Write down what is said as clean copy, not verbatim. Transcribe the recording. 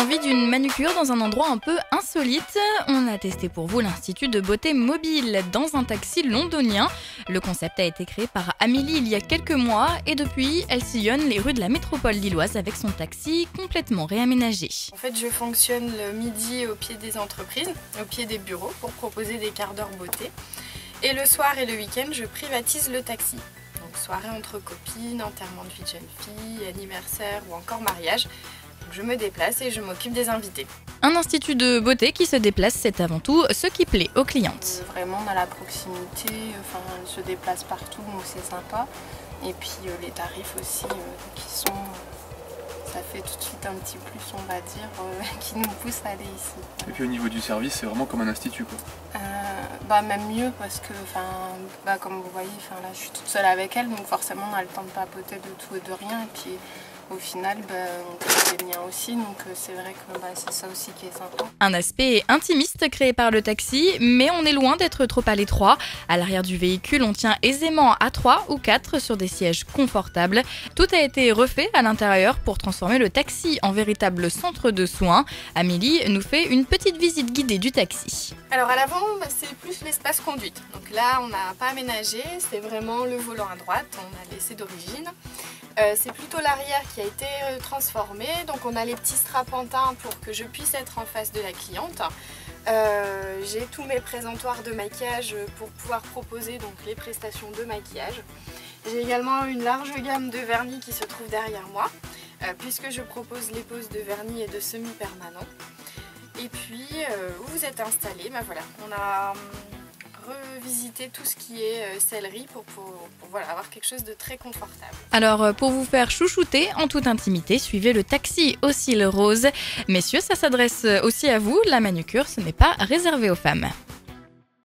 envie d'une manucure dans un endroit un peu insolite? On a testé pour vous l'Institut de beauté mobile dans un taxi londonien. Le concept a été créé par Amélie il y a quelques mois et depuis, elle sillonne les rues de la métropole lilloise avec son taxi complètement réaménagé. En fait, je fonctionne le midi au pied des entreprises, au pied des bureaux pour proposer des quarts d'heure beauté. Et le soir et le week-end, je privatise le taxi. Donc soirée entre copines, enterrement de vie de jeune fille, anniversaire ou encore mariage. Donc je me déplace et je m'occupe des invités. Un institut de beauté qui se déplace, c'est avant tout ce qui plaît aux clientes. Vraiment dans la proximité, elle se déplace partout, donc c'est sympa. Et puis les tarifs aussi qui sont... ça fait tout de suite un petit plus, on va dire, qui nous pousse à aller ici. Et puis au niveau du service, c'est vraiment comme un institut, quoi. Même mieux parce que, comme vous voyez, là je suis toute seule avec elle, donc forcément on a le temps de papoter de tout et de rien. Et puis au final, on crée des liens aussi, donc c'est vrai que c'est ça aussi qui est sympa. Un aspect intimiste créé par le taxi, mais on est loin d'être trop à l'étroit. À l'arrière du véhicule, on tient aisément à 3 ou 4 sur des sièges confortables. Tout a été refait à l'intérieur pour transformer le taxi en véritable centre de soins. Amélie nous fait une petite visite guidée du taxi. Alors à l'avant, c'est plus l'espace conduite. Donc là, on n'a pas aménagé, c'est vraiment le volant à droite, on a laissé d'origine. C'est plutôt l'arrière qui a été transformé, donc on a les petits strapantins pour que je puisse être en face de la cliente. J'ai tous mes présentoirs de maquillage pour pouvoir proposer donc les prestations de maquillage. J'ai également une large gamme de vernis qui se trouve derrière moi, puisque je propose les poses de vernis et de semi-permanent. Et puis vous êtes installés, voilà, on a revisiter tout ce qui est sellerie pour avoir quelque chose de très confortable. Alors pour vous faire chouchouter en toute intimité, suivez le taxi au cils rose. Messieurs, ça s'adresse aussi à vous, la manucure ce n'est pas réservé aux femmes.